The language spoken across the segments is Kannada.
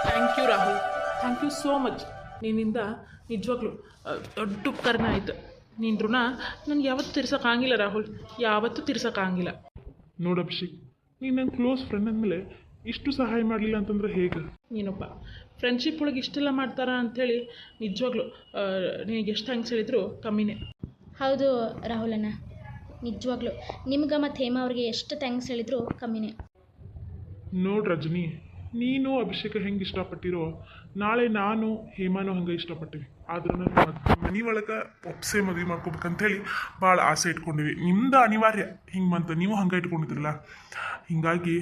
Thank you Rahul, thank you so much. ನಿನ್ನಿಂದ ನಿಜವಾಗ್ಲೂ ದೊಡ್ಡ ಉಪಕಾರನ ಆಯಿತು. ನಿನ್ನ ಋಣ ನನಗೆ ಯಾವತ್ತೂ ತೀರ್ಸೋಕ್ಕಾಗಿಲ್ಲ ರಾಹುಲ್, ಯಾವತ್ತೂ ತೀರ್ಸೋಕ್ಕಾಗಿಲ್ಲ. ನೋಡು ಅಭಿಷೇಕ್, ನೀನು ನನ್ನ ಕ್ಲೋಸ್ ಫ್ರೆಂಡ್ ಅಂದಮೇಲೆ ಇಷ್ಟು ಸಹಾಯ ಮಾಡಲಿಲ್ಲ ಅಂತಂದ್ರೆ ಹೇಗೆ? ನೀನೊಬ್ಬ ಫ್ರೆಂಡ್ಶಿಪ್ ಒಳಗೆ ಇಷ್ಟೆಲ್ಲ ಮಾಡ್ತಾರ ಅಂಥೇಳಿ ನಿಜವಾಗ್ಲೂ ನಿನಗೆ ಎಷ್ಟು ಥ್ಯಾಂಕ್ಸ್ ಹೇಳಿದ್ರು ಕಮ್ಮಿನೇ. ಹೌದು ರಾಹುಲಣ್ಣ, ನಿಜವಾಗ್ಲೂ ನಿಮ್ಗೆ ಮತ್ತು ಹೇಮಾ ಅವ್ರಿಗೆ ಎಷ್ಟು ಥ್ಯಾಂಕ್ಸ್ ಹೇಳಿದ್ರು ಕಮ್ಮಿನೇ. ನೋಡು ರಜನಿ, ನೀನು ಅಭಿಷೇಕ ಹೆಂಗೆ ಇಷ್ಟಪಟ್ಟಿರೋ ನಾಳೆ ನಾನು ಹೇಮಾನು ಹಂಗೆ ಇಷ್ಟಪಟ್ಟಿವಿ. ಆದ್ರೆ ನನ್ನ ಮನೆ ಒಳಗೆ ಒಪ್ಸೆ ಮದುವೆ ಮಾಡ್ಕೋಬೇಕಂತೇಳಿ ಭಾಳ ಆಸೆ ಇಟ್ಕೊಂಡಿವಿ. ನಿಮ್ದು ಅನಿವಾರ್ಯ ಹಿಂಗೆ ಬಂತು, ನೀವು ಹಂಗೆ ಇಟ್ಕೊಂಡಿದ್ರಲ್ಲ. ಹೀಗಾಗಿ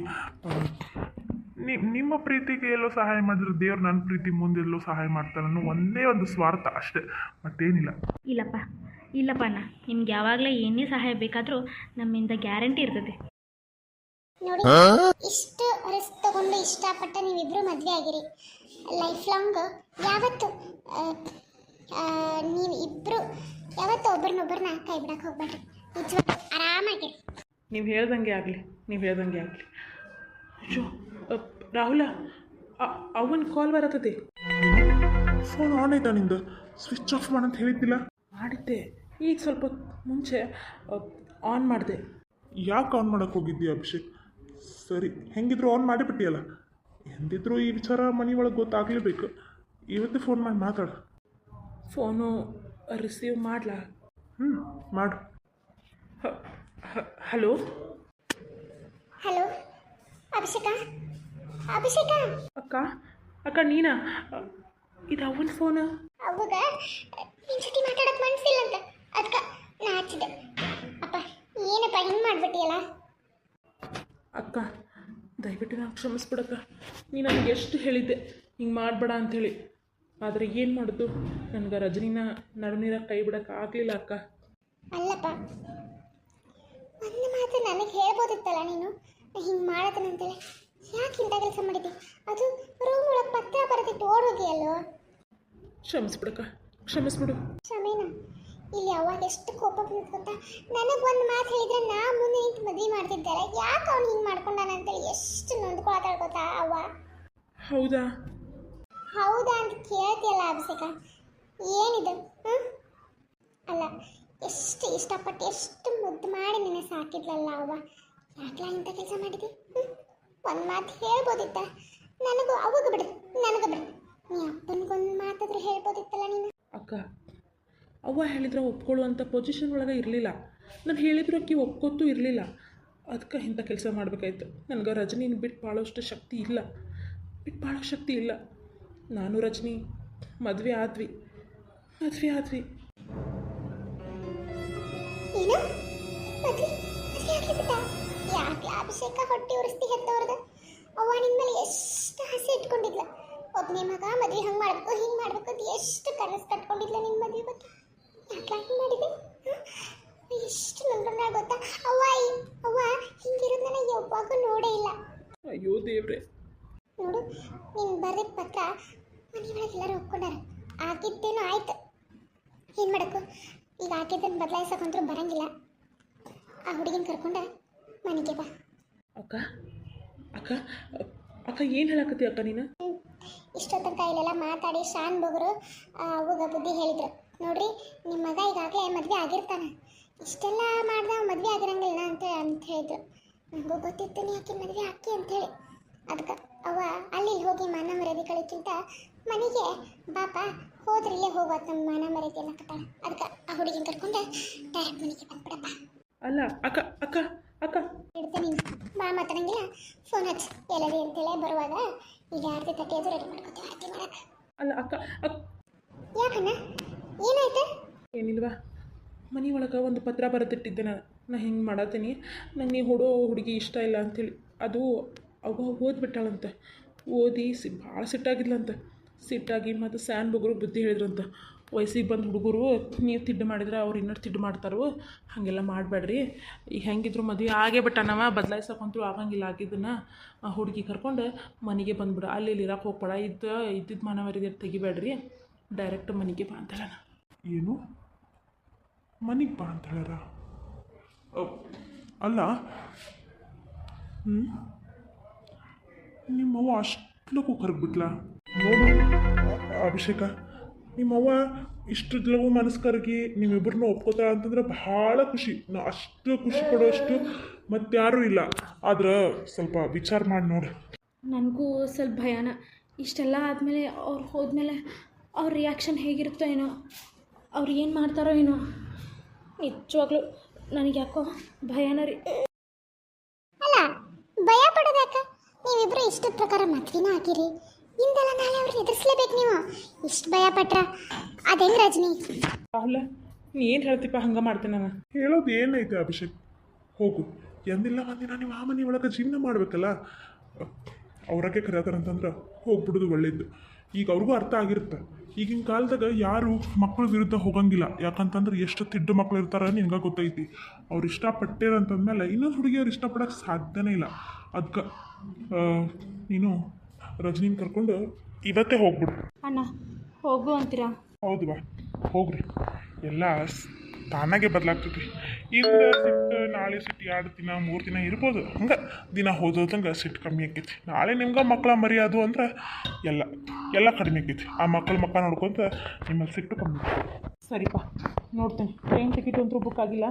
ನಿಮ್ಮ ಪ್ರೀತಿಗೆ ಎಲ್ಲೋ ಸಹಾಯ ಮಾಡಿದ್ರೆ ದೇವ್ರು ನನ್ನ ಪ್ರೀತಿ ಮುಂದೆಲ್ಲೋ ಸಹಾಯ ಮಾಡ್ತಾರೆ ಅನ್ನೋ ಒಂದೇ ಒಂದು ಸ್ವಾರ್ಥ ಅಷ್ಟೇ, ಮತ್ತೇನಿಲ್ಲ. ಇಲ್ಲಪ್ಪ ಅಣ್ಣ, ನಿಮ್ಗೆ ಯಾವಾಗಲೇ ಏನೇ ಸಹಾಯ ಬೇಕಾದರೂ ನಮ್ಮಿಂದ ಗ್ಯಾರಂಟಿ ಇರ್ತದೆ. ನೋಡಿ, ಇಷ್ಟು ರಿಸ್ಕ್ ತಗೊಂಡು ಇಷ್ಟಪಟ್ಟ ನೀವಿಬ್ರು ಮದುವೆ ಆಗಿರಿ. ಲೈಫ್ ಲಾಂಗ್ ಯಾವತ್ತು ನೀವು ಇಬ್ಬರು ಯಾವತ್ತು ಒಬ್ರನ್ನೊಬ್ಬರನ್ನ ಕೈ ಬಿಡಕ್ಕೆ ಹೋಗ್ಬೇಡ್ರಿ. ನಿಜವಾಗ್ಲೂ ಆರಾಮಾಗಿರಿ. ನೀವು ಹೇಳ್ದಂಗೆ ಆಗಲಿ, ನೀವು ಹೇಳ್ದಂಗೆ ಆಗಲಿ. ಅಯ್ಯೋ ರಾಹುಲ, ಅವನ ಕಾಲ್ ಬರತ್ತದೆ. ಫೋನ್ ಆನ್ ಆಯ್ತಾ ನಿಂದು? ಸ್ವಿಚ್ ಆಫ್ ಮಾಡಂತ ಹೇಳಿದ್ದಿಲ್ಲ? ಮಾಡಿದ್ದೆ, ಈಗ ಸ್ವಲ್ಪ ಮುಂಚೆ ಆನ್ ಮಾಡಿದೆ. ಯಾಕೆ ಆನ್ ಮಾಡೋಕ್ಕೆ ಹೋಗಿದ್ದೀಯ ಅಭಿಷೇಕ್? ಸರಿ, ಹೆಂಗಿದ್ರು ಆನ್ ಮಾಡಿಬಿಟ್ಟಿಯಲ್ಲ. ಎಂದಿದ್ರು ಈ ವಿಚಾರ ಮನೆ ಒಳಗೆ ಗೊತ್ತಾಗಲೇಬೇಕು. ಇವತ್ತೇ ಫೋನ್ ಮಾಡಿ ಮಾತಾಡು. ಫೋನು ರಿಸೀವ್ ಮಾಡಲಾ? ಮಾಡು. ಹಲೋ ಹಲೋ ಅಭಿಷೇಕ, ಅಭಿಷೇಕ. ಅಕ್ಕ ನೀನಾ? ಇದು ಅವನ ಫೋನು. ಅವಾಗ ನಿನ್ನ ಜೊತೆ ಮಾತಾಡಕ್ಕೆ ಮನಸ್ಸಿಲ್ಲ ಅಂತ ಅದಕ್ಕೆ ನಾ ಹಚ್ಚಿದೆ. ಅಪ್ಪ ಏನಪ್ಪ ಹಿಂಗೆ ಮಾಡಿಬಿಟ್ಟಿಯಲ್ಲ? ಅಕ್ಕ ದಯವಿಟ್ಟು ನಾನು ಕ್ಷಮಿಸ್ಬಿಡಕ್ಕ. ನೀನು ನನಗೆ ಎಷ್ಟು ಹೇಳಿದ್ದೆ ಹಿಂಗೆ ಮಾಡಬೇಡ ಅಂಥೇಳಿ. ಆದರೆ ಏನು ಮಾಡೋದು, ನನಗೆ ರಜನಿನ ನಡುನೀರ ಕೈ ಬಿಡೋಕೆ ಆಗಲಿಲ್ಲ ಅಕ್ಕ. ಅಲ್ಲಪ್ಪ, ಒಂದು ಮಾತು ನನಗೆ ಹೇಳ್ಬೋದಿತ್ತಲ್ಲ ನೀನು, ಹಿಂಗೆ ಮಾಡತ್ತನಂತೇಳಿ. ಯಾಕೆ ಇಂಥ ಕೆಲಸ ಮಾಡಿದ್ದೆ? ಅದು ರೂಮ್ ಒಳಗೆ ಪತ್ರ ಬರೆದಿಟ್ಟು ಓಡ್ ಹೋಗಿಯಲ್ವ? ಕ್ಷಮಿಸ್ಬಿಡಕ್ಕ, ಕ್ಷಮಿಸ್ಬಿಡು. ಕ್ಷಮೇನ? ಇಲ್ಲಿ ಅವಾಗ ಎಷ್ಟು ಕೋಪ ಬಂದಿತ್ತು ಗೊತ್ತಾ? ನನಗೆ ಒಂದು ಮಾತು ಹೇಳಿದ್ರೆ ನಾ ಮುಂದೆ ನಿಂತು ಮದುವೆ ಮಾಡ್ತಿದ್ದಲ್ಲ, ಯಾಕೆ ಅವ್ನು ಹಿಂಗೆ ಮಾಡ್ಕೊಂಡಾನಂತೇಳಿ ಎಷ್ಟು ನೊಂದ್ಕೊಳತಾಳ ಗೊತ್ತಾ ಅವ್ವ? ಹೌದಾ? ಹೌದಾ ಅಂತ ಕೇಳ್ತಿಯಲ್ಲ ಅಭಿಷೇಕ, ಏನಿದು? ಅಲ್ಲ, ಎಷ್ಟು ಇಷ್ಟಪಟ್ಟು ಎಷ್ಟು ಮುದ್ದು ಮಾಡಿ ನಿನ್ನ ಸಾಕಿದ್ಲಲ್ಲ ಅವ್ವ, ಯಾಕೆ ಇಂಥ ಕೆಲಸ ಮಾಡಿದ್ದೆ? ಒಂದು ಮಾತು ಹೇಳ್ಬೋದಿತ್ತ ನನಗೂ? ಅವಾಗ ಬಿಡು, ನನಗೆ ಬಿಡು. ನೀ ಅಪ್ಪನಿಗೊಂದು ಮಾತಾದ್ರೂ ಹೇಳ್ಬೋದಿತ್ತಲ್ಲ ನೀನು. ಅಕ್ಕ, ಅವ್ವ ಹೇಳಿದ್ರೆ ಒಪ್ಕೊಳ್ಳುವಂಥ ಪೊಸಿಷನ್ ಒಳಗೆ ಇರಲಿಲ್ಲ. ನಾನು ಹೇಳಿದ್ರು ಅಕ್ಕಿ ಒಪ್ಕೋತೂ ಇರಲಿಲ್ಲ. ಅದಕ್ಕೆ ಇಂಥ ಕೆಲಸ ಮಾಡಬೇಕಾಯ್ತು. ನನಗೆ ರಜನಿನ ಬಿಟ್ಟು ಬಾಳೋಷ್ಟು ಶಕ್ತಿ ಇಲ್ಲ, ಬಿಟ್ಟು ಬಾಳೋ ಶಕ್ತಿ ಇಲ್ಲ. ನಾನು ರಜನಿ ಮದುವೆ ಆದ್ವಿ. ಏನು ಮದ್ವೆ ಯಾಕೆ ಬಿಟ್ಟ? ಯಾಕೆ ಅಭಿಷೇಕ ಹೊಟ್ಟೆ ಉರಿಸ್ತಿ ಹೆತ್ತವ್ರದ? ಅವ್ವ ನಿನ್ನ ಮೇಲೆ ಎಷ್ಟು ಆಸೆ ಇಟ್ಕೊಂಡಿದ್ಲ. ಒಬ್ಬನೇ ಮಗ ಮದ್ವೆ ಹಂಗೆ ಮಾಡಬೇಕು ಹಿಂಗೆ ಮಾಡಬೇಕು ಅಂತ ಎಷ್ಟು ಕನಸು ಕಟ್ಕೊಂಡಿದ್ಲ ನಿನ್ನ ಮದುವೆ ಬಗ್ಗೆ. ಯಾಕೆ ಹಿಂಗೆ ಮಾಡಿದೆ? ಎಷ್ಟು ನೊಂದ್ಕೊಂಡ ಗೊತ್ತಾ ಅವ್ವ ಹಿಂಗಿರೋದು ನಾನು ಯಾವಾಗೂ ನೋಡೇ ಇಲ್ಲ. ಅಯ್ಯೋ ದೇವ್ರೆ. ನೋಡು, ನೀನು ಬರೆದ ಪತ್ರ ಮನೆ ಒಳಗೆ ಎಲ್ಲರೂ ಒಪ್ಕೊಂಡಾರ. ಆಗಿದ್ದೇನೋ ಆಯ್ತು, ಏನು ಮಾಡಬೇಕು ಈಗ? ಆಗಿದ್ದನ್ನು ಬದಲಾಯಿಸೋಕಂತೂ ಬರಂಗಿಲ್ಲ. ಆ ಹುಡುಗಿನ ಕರ್ಕೊಂಡ ಮನೆಗೆ ಬಾ. ಅಕ್ಕ ಅಕ್ಕ ಅಕ್ಕ ಏನು ಹೇಳಕತ್ತಿ ಅಕ್ಕ ನೀನು? ಇಷ್ಟೊತ್ತನ ಕೈಲೆಲ್ಲ ಮಾತಾಡಿ ಶಾನ್ ಬೊಗರು ಅವಾಗ ಬುದ್ಧಿ ಹೇಳಿದ್ರು. ನೋಡ್ರಿ, ನಿಮ್ಮ ಮಗ ಈಗಾಗಲೇ ಮದುವೆ ಆಗಿರ್ತಾನೆ, ಇಷ್ಟೆಲ್ಲ ಮಾಡ್ದೆ ಮದುವೆ ಆಗಿರಂಗಿಲ್ಲ ಅಂತ ಹೇಳಿದ್ರು. ನನಗೂ ಗೊತ್ತಿತ್ತು ನೀ ಆಕೆ ಮದುವೆ ಹಾಕಿ ಅಂಥೇಳಿ. ಅದಕ್ಕೆ ಅವ್ವ ಅಲ್ಲಿ ಹೋಗಿ ಮಾನ ಮರ್ಯಾದೆ ಕಳಿಕ್ಕಿಂತ ಮನೆಗೆ ಬಾಪ ಹೋದ್ರೆ ಇಲ್ಲೇ ಹೋಗೋದು, ನಮ್ಮ ಮಾನ ಮರ್ಯಾದೆ ಎಲ್ಲ ಕಟ್ಟಾಳ. ಅದಕ್ಕೆ ಆ ಹುಡುಗಿನ ಕರ್ಕೊಂಡು ಡೈರೆಕ್ಟ್ ಮನೆಗೆ ಬಂದ್ಬಿಡಪ್ಪ. ಅಲ್ಲ ಅಕ್ಕ ಅಕ್ಕ ಅಕ್ಕ ಇಡ್ತೇನೆ, ಬಾ ಮಾತಾಡಂಗಿಲ್ಲ. ಫೋನ್ ಹಚ್ಚಿ ಎಲ್ಲದಿ ಅಂತೇಳಿ ಬರುವಾಗ ಈಗ ಆರತಿ ತಟ್ಟೆಯದು ರೆಡಿ ಮಾಡ್ಕೊತೀವಿ ಆರತಿ ಮಾಡಕ್ಕೆ. ಅಲ್ಲ ಅಕ್ಕ ಯಾಕಣ್ಣ, ಏನಾಯ್ತು? ಏನಿಲ್ವಾ, ಮನೆ ಒಳಗೆ ಒಂದು ಪತ್ರ ಬರೆದಿಟ್ಟಿದ್ದೆ. ನಾ ಹಿಂಗೆ ಮಾಡತ್ತೀನಿ, ನಂಗೆ ನೀವು ಹುಡುಗಿ ಇಷ್ಟ ಇಲ್ಲ ಅಂಥೇಳಿ. ಅದು ಅವ ಓದ್ಬಿಟ್ಟಾಳಂತೆ. ಓದಿ ಭಾಳ ಸಿಟ್ಟಾಗಿದ್ಲಂತೆ. ಸಿಟ್ಟಾಗಿ ಮತ್ತು ಸ್ಯಾನ್ ಬೊಗರು ಬುದ್ಧಿ ಹೇಳಿದ್ರಂತ. ವಯಸ್ಸಿಗೆ ಬಂದು ಹುಡುಗರು ನೀವು ತಿಡ್ಡು ಮಾಡಿದ್ರೆ ಅವ್ರು ಇನ್ನೂ ತಿಡ್ಡು ಮಾಡ್ತಾರೋ, ಹಾಗೆಲ್ಲ ಮಾಡಬೇಡ್ರಿ. ಈಗ ಹೆಂಗಿದ್ರು ಮದುವೆ ಆಗೇ ಬಿಟ್ಟಾನವ, ಬದಲಾಯಿಸೋಕಂತೂ ಆಗಂಗಿಲ್ಲ. ಆಗಿದ್ದನ್ನು ಹುಡುಗಿ ಕರ್ಕೊಂಡು ಮನೆಗೆ ಬಂದುಬಿಡು. ಅಲ್ಲಿ ಇರಕ್ಕೆ ಹೋಗ್ಬೇಡ, ಇದ್ದಿದ್ದು ಮಾನವರಿಗೆ ತೆಗಿಬೇಡ್ರಿ, ಡೈರೆಕ್ಟ್ ಮನೆಗೆ ಬಾ ಅಂತ ಹೇಳೋಣ. ಏನು ಮನೆಗೆ ಬಾ ಅಂತ ಹೇಳ್ಯಾರ? ಅಲ್ಲ, ನಿಮ್ಮವ್ವ ಅಷ್ಟು ಲಘು ಕರಗ್ಬಿಟ್ಲ. ನೋಡು ಅಭಿಷೇಕ, ನಿಮ್ಮವ್ವ ಇಷ್ಟು ಲಘು ಮನಸ್ಸು ಕರಗಿ ನಿಮ್ಮಿಬ್ಬರನ್ನ ಒಪ್ಕೋತಾಳ ಅಂತಂದ್ರೆ ಭಾಳ ಖುಷಿ. ನಾ ಅಷ್ಟು ಖುಷಿ ಪಡೋಷ್ಟು ಮತ್ತಾರೂ ಇಲ್ಲ. ಆದ್ರೆ ಸ್ವಲ್ಪ ವಿಚಾರ ಮಾಡಿ ನೋಡು. ನನಗೂ ಸ್ವಲ್ಪ ಭಯನ. ಇಷ್ಟೆಲ್ಲ ಆದಮೇಲೆ ಅವ್ರು ಹೋದ್ಮೇಲೆ ಅವ್ರ ರಿಯಾಕ್ಷನ್ ಹೇಗಿರುತ್ತೋ ಏನೋ, ಅವ್ರು ಏನು ಮಾಡ್ತಾರೋ ಏನೋ. ನಿಜವಾಗ್ಲೂ ನನಗೆ ಯಾಕೋ ಭಯನ ರೀ. ಅಲ್ಲ, ಭಯ ಪಡೋದ್ಯಾಕ? ನೀವಿಬ್ರು ಇಷ್ಟದ ಪ್ರಕಾರ ಮದ್ವಿನ ಆಗಿರಿ, ಇಂದೆಲ್ಲ ನಾಳೆ ಅವ್ರನ್ನ ಎದುರಿಸ್ಲೇಬೇಕು ನೀವು. ಇಷ್ಟು ಭಯ ಪಟ್ರ ಅದು ಹೆಂಗೆ ರಜನಿ? ರಾಹುಲ, ನೀ ಏನು ಹೇಳ್ತೀಪ ಹಂಗೆ ಮಾಡ್ತೇನೆ ನಾನು. ಹೇಳೋದು ಏನೈತೆ ಅಭಿಷೇಕ್, ಹೋಗು. ಎಂದಿಲ್ಲ ಒಂದಿನ ನೀವು ಆ ಮನೆ ಒಳಗೆ ಜೀವನ ಮಾಡಬೇಕಲ್ಲ. ಅವ್ರಾಗೆ ಕರೆಯತಾರಂತಂದ್ರೆ ಹೋಗ್ಬಿಡೋದು ಒಳ್ಳೇದು. ಈಗ ಅವ್ರಿಗೂ ಅರ್ಥ ಆಗಿರುತ್ತೆ. ಈಗಿನ ಕಾಲದಾಗ ಯಾರು ಮಕ್ಕಳ ವಿರುದ್ಧ ಹೋಗಂಗಿಲ್ಲ. ಯಾಕಂತಂದ್ರೆ ಎಷ್ಟು ತಿಡ್ಡು ಮಕ್ಳು ಇರ್ತಾರೆ ನಿನ್ಗೆ ಗೊತ್ತೈತಿ. ಅವ್ರು ಇಷ್ಟಪಟ್ಟೇರಂತಂದ್ಮೇಲೆ ಇನ್ನೊಂದು ಹುಡುಗಿಯವ್ರು ಇಷ್ಟಪಡೋಕ್ಕೆ ಸಾಧ್ಯನೇ ಇಲ್ಲ. ಅದಕ್ಕೆ ನೀನು ರಜನಿನ ಕರ್ಕೊಂಡು ಇವತ್ತೇ ಹೋಗ್ಬಿಡು. ಅಣ್ಣ ಹೋಗು ಅಂತೀರಾ? ಹೌದು ಬಾ, ಹೋಗ್ರಿ. ಎಲ್ಲ ತಾನಾಗೆ ಬದಲಾಗ್ತೈತಿ. ಇಂದ ಸಿಟ್ಟು ನಾಳೆ ಸಿಟ್ಟು 2 ದಿನ 3 ದಿನ ಇರ್ಬೋದು. ಹಂಗೆ ದಿನ ಹೋದಂಗೆ ಸಿಟ್ಟು ಕಮ್ಮಿ ಆಕೈತಿ. ನಾಳೆ ನಿಮ್ಗೆ ಮಕ್ಕಳ ಮರ್ಯಾದು ಅಂದ್ರೆ ಎಲ್ಲ ಕಡಿಮೆ ಆಕೈತಿ. ಆ ಮಕ್ಕ ನೋಡ್ಕೊಂತ ನಿಮ್ಮಲ್ಲಿ ಸಿಟ್ಟು ಕಮ್ಮಿ ಆಕೈತಿ. ಸರಿಪ್ಪ, ನೋಡ್ತೇನೆ. ಟ್ರೈನ್ ಟಿಕೆಟ್ ಅಂತೂ ಬುಕ್ ಆಗಿಲ್ಲ.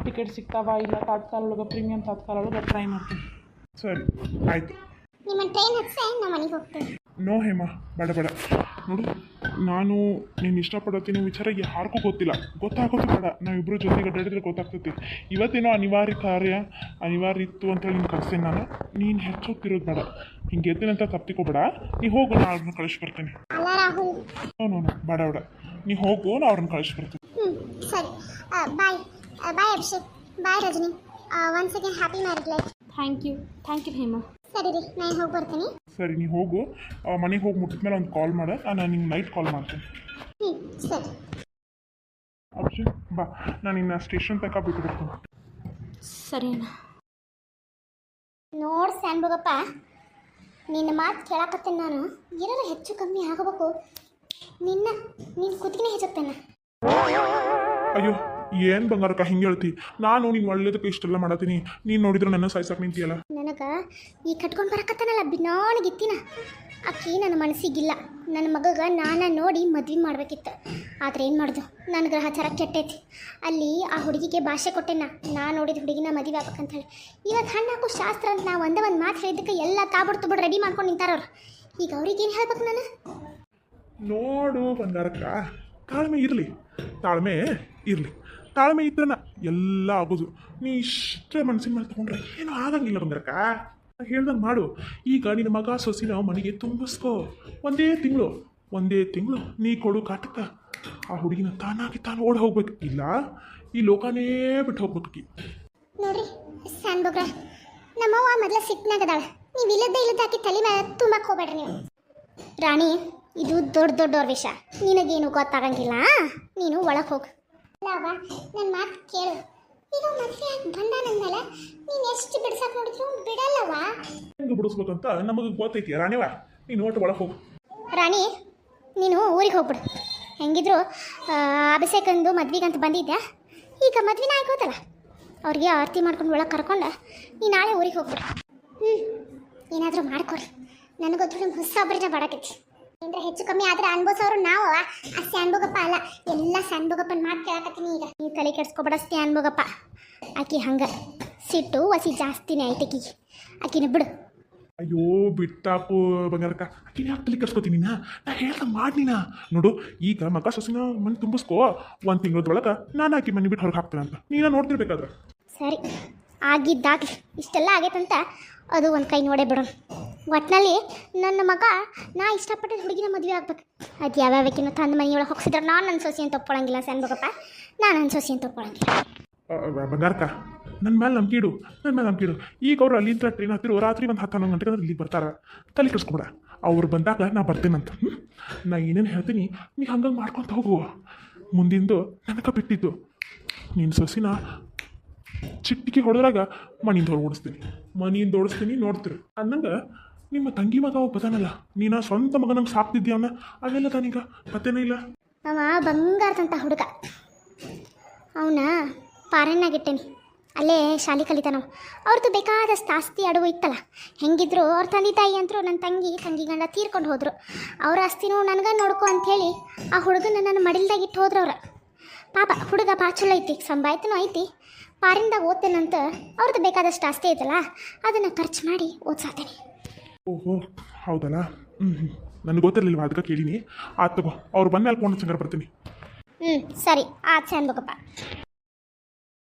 ಟಿಕೆಟ್ ಸಿಗ್ತಾವ ಇಲ್ಲ ತಾತ್ಕಾಲ ಒಳಗೆ, ಪ್ರೀಮಿಯಂ ತಾತ್ಕಾಲ ಒಳಗೆ ಟ್ರೈ ಮಾಡ್ತೀನಿ. ಸರಿ ಆಯಿತು. ನಿಮ್ಮ ಟ್ರೈನ್ ಹತ್ತಿಸೆ ನಾವು ಮನೆಗೆ ಹೋಗ್ತೇವೆ. ನೋ ಹೇಮಾ, ಬೇಡ ನೋಡು, ನಾನು ನೀನು ಇಷ್ಟಪಡೋತೀನಿ ವಿಚಾರ ಯಾರಿಗೂ ಗೊತ್ತಿಲ್ಲ. ಗೊತ್ತಾಗೋದು ಬೇಡ. ನಾವಿಬ್ಬರು ಜೊತೆಗೆ ಅಡ್ಡಾಡಿದ್ರೆ ಗೊತ್ತಾಗ್ತೈತಿ. ಇವತ್ತೇನೋ ಅನಿವಾರ್ಯ ಇತ್ತು ಅಂತೇಳಿ ನೀನು ಕರ್ಸೇನೆ ನಾನು. ನೀನು ಹೆಚ್ಚೋಗ್ತಿರೋದು ಬೇಡ. ಹಿಂಗೆ ಎದ್ದೇನಂತ ತಪ್ಪಿಕೋಬೇಡ. ನೀ ಹೋಗು, ನಾ ಅವ್ರನ್ನ ಕಳಿಸ್ಬರ್ತೀನಿ. ಅಲ್ಲ ರಾಹುಲ್. ನೋ ಬೇಡ ನೀ ಹೋಗು, ನಾ ಅವ್ರನ್ನ ಕಳಿಸ್ಬರ್ತೀನಿ. ಸರಿ, bye bye Abhishek, bye Rajani. Once again happy married life. Thank you Hema. ಸರಿ ರೀ, ನಾನು ಹೋಗಿ ಬರ್ತೀನಿ. ಸರಿ, ನೀ ಹೋಗು. ಮನೆಗೆ ಹೋಗಿ ಮುಟ್ಟಿದ್ಮೇಲೆ ಒಂದು ಕಾಲ್ ಮಾಡು. ನಾನು ನಿಂಗೆ ನೈಟ್ ಕಾಲ್ ಮಾಡ್ತೀನಿ. ಸರಿ. ಅಭಿಷೇಕ್ ಬಾ, ನಾನು ಇನ್ನು ಸ್ಟೇಷನ್ ತನಕ ಬಿಟ್ಟು ಬರ್ತೀನಿ. ಸರಿ ಅಣ್ಣ. ನೋಡ್ ಸ್ಯಾನ್ಭೋಗಪ್ಪ, ನಿನ್ನ ಮಾತು ಕೇಳಾಕತ್ತೇನೆ ನಾನು. ಏನಾರು ಹೆಚ್ಚು ಕಮ್ಮಿ ಆಗಬೇಕು, ನೀನು ಕುತ್ತಿಗೆ ಹೆಚ್ಚುತ್ತೇನೆ. ಅಯ್ಯೋ, ಏನು ಬಂಗಾರಕ್ಕ ಹಿಂಗೆ ಹೇಳ್ತಿ? ನಾನು ನೀನು ಒಳ್ಳೇದಕ್ಕೆ ಇಷ್ಟೆಲ್ಲ ಮಾಡತ್ತೀನಿ, ನೀನು ನೋಡಿದ್ರೆ ನನ್ನ ಸಾಯ್ಸಕ್ಕೆ ನಿಂತಿಯಲ್ಲ. ನನಗೆ ಈ ಕಟ್ಕೊಂಡು ಬರಕತ್ತಾನಲ್ಲ ಬಿನಾಣಿಗಿತ್ತಿನ ಅಕ್ಕಿ ನನ್ನ ಮನಸ್ಸಿಗಿಲ್ಲ. ನನ್ನ ಮಗಗೆ ನಾನು ನೋಡಿ ಮದ್ವೆ ಮಾಡ್ಬೇಕಿತ್ತು. ಆದರೆ ಏನು ಮಾಡೋದು, ನನ್ನ ಗ್ರಹಚಾರ ಕೆಟ್ಟೈತಿ. ಅಲ್ಲಿ ಆ ಹುಡುಗಿಗೆ ಭಾಷೆ ಕೊಟ್ಟೆನ, ನಾ ನೋಡಿದ ಹುಡುಗಿನ ಮದುವೆ ಆಗ್ಬೇಕಂತ ಹೇಳಿ. ಇವತ್ತು ಹಣ್ಣು ಹಾಕು ಶಾಸ್ತ್ರ ಅಂತ ನಾವು ಒಂದೇ ಒಂದು ಮಾತು ಹೇಳಿದ್ದಕ್ಕೆ ಎಲ್ಲ ತಾಬಡ್ತು ರೆಡಿ ಮಾಡ್ಕೊಂಡು ನಿಂತಾರವ್ರು. ಈಗ ಅವ್ರಿಗೇನು ಹೇಳ್ಬೇಕು ನಾನು? ನೋಡು ಬಂಗಾರಕ್ಕ, ತಾಳ್ಮೆ ಇರಲಿ. ತಾಳ್ಮೆ ಇದ್ರನ ಎಲ್ಲ ಆಗೋದು. ನೀ ಇಷ್ಟೇ ಮನಸ್ಸಿನ ಮೇಲೆ ತಗೊಂಡ್ರೆ ಏನೂ ಆಗಂಗಿಲ್ಲ ಬಂಗಾರಕ್ಕ. ಹೇಳ್ದಂಗೆ ಮಾಡು. ಈಗ ನಿನ್ನ ಮಗ ಸೊಸಿನ ಮನೆಗೆ ತುಂಬಿಸ್ಕೋ. ಒಂದೇ ತಿಂಗಳು ನೀ ಕೊಡು ಕಾಟಕ್ಕೆ ಆ ಹುಡುಗಿನ ತಾನಾಗಿ ಓಡಿ ಹೋಗ್ಬೇಕು. ಇಲ್ಲ ಈ ಲೋಕನೇ ಬಿಟ್ಟು ಹೋಗ್ಬೇಕು. ನೋಡ್ರಿ ಸ್ಯಾನ್ಭೋಗ್ರ, ನಮ್ಮವ್ವ ಮೊದಲ ಸಿಟ್ನಾಗದಾಳ. ನೀವು ಇಲ್ಲದ ಹಾಕಿ ತಲೆ ಮೇಲೆ ತುಂಬಕ್ಕೆ ಹೋಗ್ಬೇಡ್ರಿ ನೀವು. ರಾಣಿ, ಇದು ದೊಡ್ಡವ್ರ ವಿಷಯ, ನಿನಗೇನು ಗೊತ್ತಾಗಂಗಿಲ್ಲ. ನೀನು ಒಳಗೆ ಹೋಗು. ಅಲ್ಲವ್ವ, ನನ್ನ ಮಾತು ಕೇಳು. ಈಗ ಮದುವೆ ಆಗಿ ಬಂದಾನಂದಲ್ಲ, ನೀನು ಎಷ್ಟು ಬಿಡ್ಸಕ್ಕೆ ನೋಡಿದ್ರು ಬಿಡಲ್ಲವ. ಹೆಂಗೆ ಬಿಡಿಸ್ಬೇಕಂತ ನಮಗೆ ಗೊತ್ತೈತಿ ರಾಣಿವ. ನೀನು ಒಟ್ಟು ಒಳಗೆ ಹೋಗು. ರಾಣಿ, ನೀನು ಊರಿಗೆ ಹೋಗ್ಬಿಡು. ಹೆಂಗಿದ್ರು ಅಭಿಷೇಕಂದು ಮದ್ವೆಗಂತ ಬಂದಿದ್ದೆ. ಈಗ ಮದ್ವೆನ ಆಗೋದಲ್ಲ, ಅವ್ರಿಗೆ ಆರತಿ ಮಾಡ್ಕೊಂಡು ಒಳಗೆ ಕರ್ಕೊಂಡು ನೀ ನಾಳೆ ಊರಿಗೆ ಹೋಗ್ಬಿಡು. ಏನಾದರೂ ಮಾಡ್ಕೊಡಿ. ನನಗೊತ್ತು ನಿಮ್ಮ ಹೊಸೊಬ್ಬರನ್ನ ಬಡಕೈತಿ. ಏನಾರ ಹೆಚ್ಚು ಕಮ್ಮಿ ಆದ್ರೆ ಅನ್ಭವಿಸೋರು ನಾವು. ಆ ಸ್ಯಾನ್ಭೋಗಪ್ಪ ಅಲ್ಲ, ಎಲ್ಲ ಸ್ಯಾನ್ಭೋಗಪ್ಪನ ಮಾತು ಕೇಳಕತ್ತೀನಿ. ಈಗ ನೀವು ತಲೆ ಕೆಡ್ಸ್ಕೊಬೇಡ ಸ್ಯಾನ್ಭೋಗಪ್ಪ. ಆಕಿ ಹಂಗೆ ಸಿಟ್ಟು ವಸಿ ಜಾಸ್ತಿನೇ ಐತೆ ಆಕಿನ ಬಿಡು. ಅಯ್ಯೋ ಬಿಟ್ಟಾಕು ಬಂಗಾರಕ್ಕ, ಆಕಿನ ಯಾಕೆ ತಲೆ ಕೆಡ್ಸ್ಕೊತೀನಿ? ನಾ ಹೇಳ್ದಂಗೆ ಮಾಡಿ ನೀನ ನೋಡು. ಈಗ ಮಗ ಸೊಸಿನ ಮನೆ ತುಂಬಿಸ್ಕೋ. 1 ತಿಂಗಳದೊಳಗೆ ನಾನು ಆಕಿ ಮನೆ ಬಿಟ್ಟು ಹೊರಗೆ ಹಾಕ್ತೇನೆ ಅಂತ ನೀನು ನೋಡ್ತಿರ್ಬೇಕಾದ್ರೆ. ಸರಿ, ಆಗಿದ್ದಾಗಲಿ. ಇಷ್ಟೆಲ್ಲ ಆಗೈತಂತ ಅದು ಒಂದು ಕೈ ನೋಡೇ ಬಿಡೋಣ. ಒಟ್ಟಿನಲ್ಲಿ ನನ್ನ ಮಗ ನಾ ಇಷ್ಟಪಟ್ಟಿದ್ದ ಹುಡುಗಿನ ಮದುವೆ ಆಗ್ಬೇಕು. ಅದು ಯಾವ್ಯಾವಕ್ಕಿನ್ನೂ ತಂದು ಮನೆಯೊಳಗೆ ಹೋಗಿಸಿದ್ರೆ ನಾನು ನನ್ನ ಸೊಸಿ ಅಂತ ಒಪ್ಕೊಳ್ಳಂಗಿಲ್ಲ ಸ್ಯಾನ್ಭೋಗಪ್ಪ. ನಾನು ನನ್ನ ಸೊಸಿ ಅಂತ ಒಪ್ಕೊಳ್ಳಂಗಿಲ್ಲ. ಬಂಗಾರಕ್ಕ, ನನ್ನ ಮೇಲೆ ನಂಬಿಕೆ ಇಡು. ಈಗ ಅವ್ರು ಅಲ್ಲಿಂದ ಟ್ರೈನ್ ಹತ್ತಿರ ರಾತ್ರಿ 10-11 ಗಂಟೆಗೆ ಅಂದ್ರೆ ಇಲ್ಲಿಗೆ ಬರ್ತಾರೆ. ತಲೆ ಕೆಡಿಸ್ಕೊಬೇಡ. ಅವ್ರು ಬಂದಾಗ ನಾ ಬರ್ತೇನಂತ. ನಾ ಏನೇನು ಹೇಳ್ತೀನಿ ನೀ ಹಂಗೆ ಮಾಡ್ಕೊತ ಹೋಗು. ಮುಂದಿಂದು ನನಗೆ ಬಿಟ್ಟಿದ್ದು ನಿನ್ನ ಸೊಸಿನ ಚಿಟ್ಟಿಗೆ ಹೊಡೆದ್ರಾಗ ಮನೆಯಿಂದ ಓಡಿಸ್ತೀನಿ ನೋಡ್ತೀರಿ. ಅನ್ನಂಗೆ ನಿಮ್ಮ ತಂಗಿ ಮಗ ಬದಾನಲ್ಲ, ನೀನು ಸ್ವಂತ ಮಗನಂಗೆ ಸಾಕ್ತಿದ್ದಿ ಅವನ. ಅವೆಲ್ಲ ತಾನೀಗ ಪತ್ತೇನೇ ಇಲ್ಲ. ಅವ ಬಂಗಾರದಂಥ ಹುಡುಗ. ಅವನ ಪಾರನ್ನಾಗಿಟ್ಟೇನಿ. ಅಲ್ಲೇ ಶಾಲೆ ಕಲಿತಾನೋ. ಅವ್ರದ್ದು ಬೇಕಾದಷ್ಟು ಆಸ್ತಿ ಅಡವು ಇತ್ತಲ್ಲ. ಹೆಂಗಿದ್ರು ಅವ್ರ ತಂದೆ ತಾಯಿ ಅಂತರೂ ನನ್ನ ತಂಗಿ ಗಂಡ ತೀರ್ಕೊಂಡು ಹೋದರು. ಅವ್ರ ಆಸ್ತಿನೂ ನನಗೆ ನೋಡ್ಕೊ ಅಂಥೇಳಿ ಆ ಹುಡುಗನ ನನ್ನ ಮಡಿಲ್ದಾಗ ಇಟ್ಟು ಹೋದ್ರು ಅವ್ರು. ಪಾಪ ಹುಡುಗ ಭಾಳ ಚಲೋ ಐತಿ, ಸಂಭಾಯ್ತನೂ ಐತಿ, ಪಾರಿಂದಾಗ ಓದ್ತೇನಂತ ಅವ್ರದ್ದು ಬೇಕಾದಷ್ಟು ಆಸ್ತಿ ಐತಲ್ಲ ಅದನ್ನು ಖರ್ಚು ಮಾಡಿ ಓದ್ಸಾತೇನೆ. ಓಹೋ ಹೌದಲ್ಲ. ನನಗೆ ಗೊತ್ತಿರಲಿಲ್ವ, ಅದಕ್ಕೆ ಕೇಳೀನಿ. ಆಯ್ತು ತಗೋ, ಅವ್ರು ಬಂದ್ಮೇಲೆ ಫೋನ್ ಹಚ್ಚಂಗಾರ ಬರ್ತೀನಿ. ಸರಿ ಆಚೆ ಅನ್ಬೇಕಪ್ಪ.